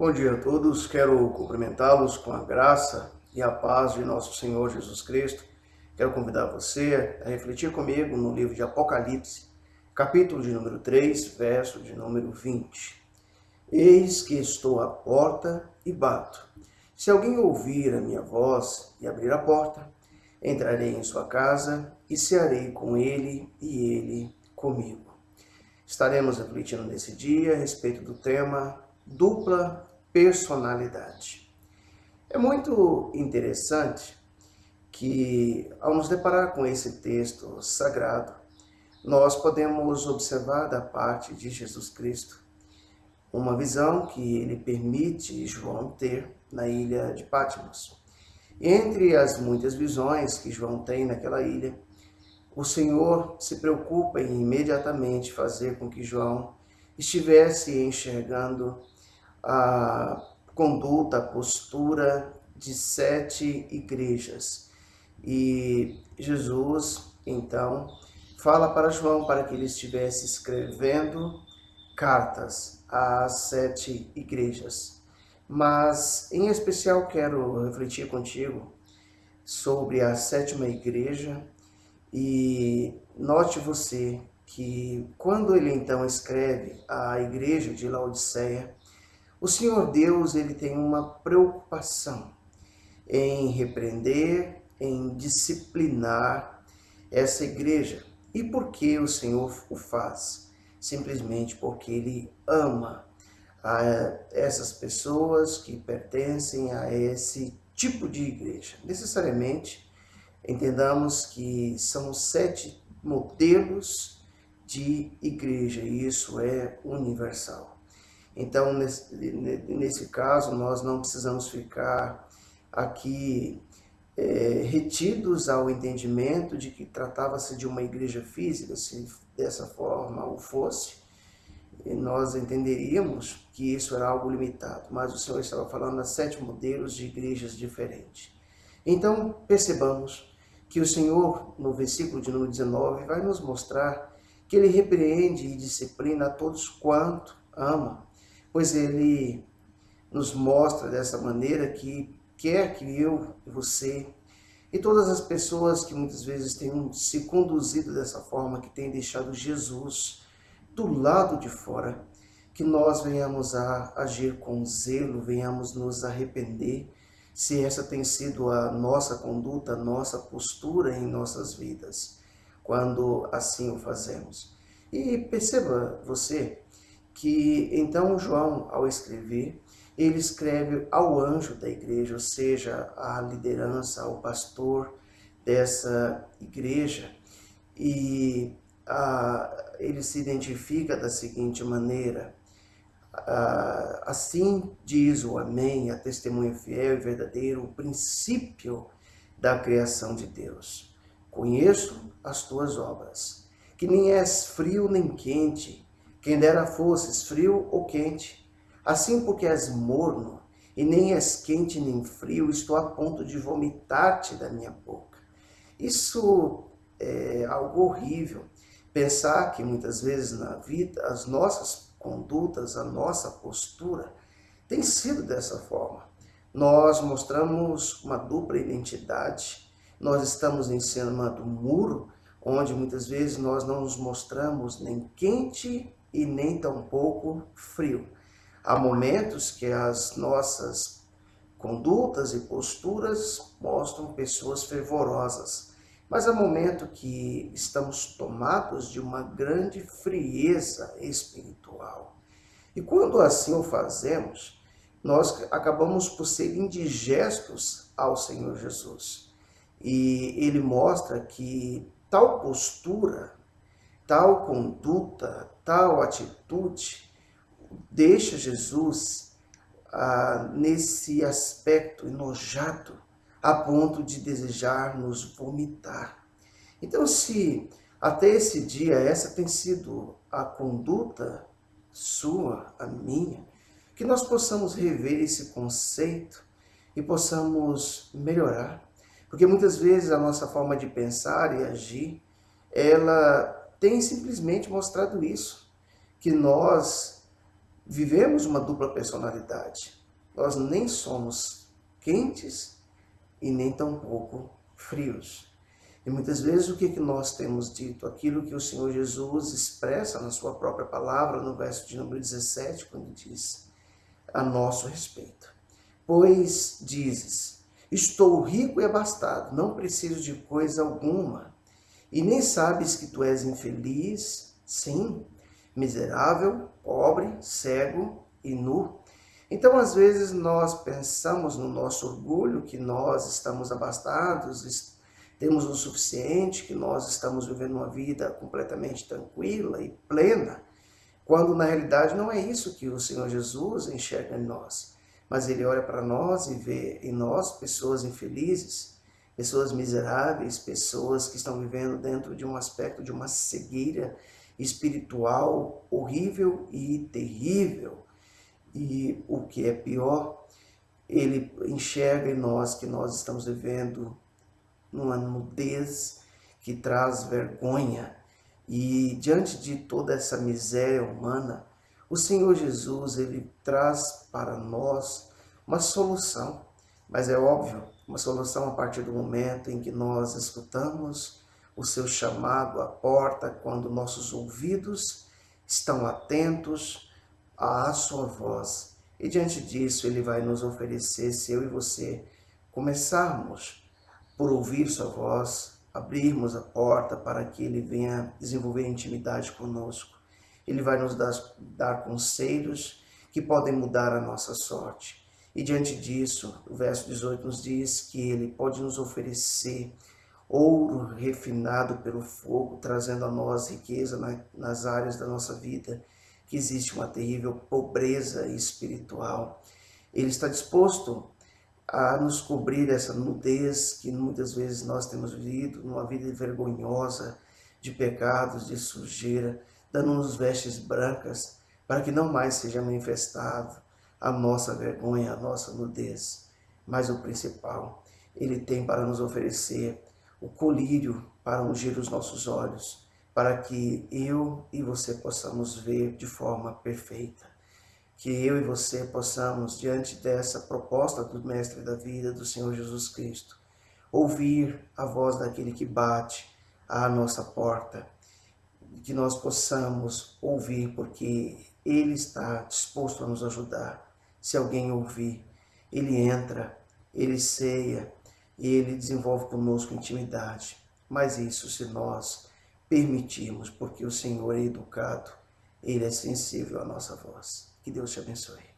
Bom dia a todos, quero cumprimentá-los com a graça e a paz de nosso Senhor Jesus Cristo. Quero convidar você a refletir comigo no livro de Apocalipse, capítulo de número 3, verso de número 20. Eis que estou à porta e bato. Se alguém ouvir a minha voz e abrir a porta, entrarei em sua casa e cearei com ele e ele comigo. Estaremos refletindo nesse dia a respeito do tema dupla personalidade. É muito interessante que, ao nos deparar com esse texto sagrado, nós podemos observar da parte de Jesus Cristo uma visão que ele permite João ter na ilha de Patmos. Entre as muitas visões que João tem naquela ilha, o Senhor se preocupa em imediatamente fazer com que João estivesse enxergando a conduta, a postura de 7 igrejas. E Jesus, então, fala para João para que ele estivesse escrevendo cartas às 7 igrejas. Mas, em especial, quero refletir contigo sobre a 7ª igreja. E note você que quando ele então escreve à igreja de Laodiceia, o Senhor Deus ele tem uma preocupação em repreender, em disciplinar essa igreja. E por que o Senhor o faz? Simplesmente porque ele ama a essas pessoas que pertencem a esse tipo de igreja. Necessariamente, entendamos que são 7 modelos de igreja, e isso é universal. Então, nesse caso, nós não precisamos ficar aqui retidos ao entendimento de que tratava-se de uma igreja física. Se dessa forma o fosse, nós entenderíamos que isso era algo limitado, mas o Senhor estava falando de 7 modelos de igrejas diferentes. Então, percebamos que o Senhor, no versículo de número 19, vai nos mostrar que ele repreende e disciplina a todos quanto ama, pois ele nos mostra dessa maneira que quer que eu, você e todas as pessoas que muitas vezes têm se conduzido dessa forma, que têm deixado Jesus do lado de fora, que nós venhamos a agir com zelo, venhamos nos arrepender, se essa tem sido a nossa conduta, a nossa postura em nossas vidas, quando assim o fazemos. E perceba você que então João, ao escrever, ele escreve ao anjo da igreja, ou seja, à liderança, ao pastor dessa igreja, e ele se identifica da seguinte maneira: assim diz o Amém, a testemunha fiel e verdadeira, o princípio da criação de Deus. Conheço as tuas obras, que nem és frio nem quente, quem dera fosses frio ou quente. Assim, porque és morno, e nem és quente nem frio, estou a ponto de vomitar-te da minha boca. Isso é algo horrível. Pensar que muitas vezes na vida as nossas condutas, a nossa postura tem sido dessa forma. Nós mostramos uma dupla identidade, nós estamos em cima do muro, onde muitas vezes nós não nos mostramos nem quente e nem tampouco frio. Há momentos que as nossas condutas e posturas mostram pessoas fervorosas, mas há momento que estamos tomados de uma grande frieza espiritual. E quando assim o fazemos, nós acabamos por ser indigestos ao Senhor Jesus. E ele mostra que tal postura, tal conduta, tal atitude deixa Jesus nesse aspecto enojado, a ponto de desejar nos vomitar. Então, se até esse dia essa tem sido a conduta sua, a minha, que nós possamos rever esse conceito e possamos melhorar. Porque muitas vezes a nossa forma de pensar e agir, ela tem simplesmente mostrado isso, que nós vivemos uma dupla personalidade. Nós nem somos quentes e nem tampouco frios. E muitas vezes o que nós temos dito? Aquilo que o Senhor Jesus expressa na sua própria palavra, no verso de número 17, quando diz a nosso respeito. Pois dizes, estou rico e abastado, não preciso de coisa alguma. E nem sabes que tu és infeliz, sim, miserável, pobre, cego e nu. Então, às vezes, nós pensamos no nosso orgulho que nós estamos abastados, temos o suficiente, que nós estamos vivendo uma vida completamente tranquila e plena, quando na realidade não é isso que o Senhor Jesus enxerga em nós. Mas Ele olha para nós e vê em nós pessoas infelizes, pessoas miseráveis, pessoas que estão vivendo dentro de um aspecto de uma cegueira espiritual horrível e terrível. E o que é pior, Ele enxerga em nós que nós estamos vivendo numa nudez que traz vergonha. E diante de toda essa miséria humana, o Senhor Jesus, Ele traz para nós uma solução. Mas é óbvio, uma solução a partir do momento em que nós escutamos o seu chamado à porta, quando nossos ouvidos estão atentos à sua voz. E diante disso, Ele vai nos oferecer, se eu e você começarmos por ouvir sua voz, abrirmos a porta para que Ele venha desenvolver intimidade conosco. Ele vai nos dar conselhos que podem mudar a nossa sorte. E diante disso, o verso 18 nos diz que Ele pode nos oferecer ouro refinado pelo fogo, trazendo a nós riqueza nas áreas da nossa vida, que existe uma terrível pobreza espiritual. Ele está disposto a nos cobrir essa nudez que muitas vezes nós temos vivido, numa vida vergonhosa, de pecados, de sujeira, dando-nos vestes brancas, para que não mais seja manifestado a nossa vergonha, a nossa nudez. Mas o principal, Ele tem para nos oferecer o colírio para ungir os nossos olhos, para que eu e você possamos ver de forma perfeita. Que eu e você possamos, diante dessa proposta do Mestre da vida, do Senhor Jesus Cristo, ouvir a voz daquele que bate à nossa porta, que nós possamos ouvir, porque Ele está disposto a nos ajudar. Se alguém ouvir, Ele entra, Ele ceia, e Ele desenvolve conosco intimidade. Mas isso se nós permitirmos, porque o Senhor é educado, Ele é sensível à nossa voz. Que Deus te abençoe.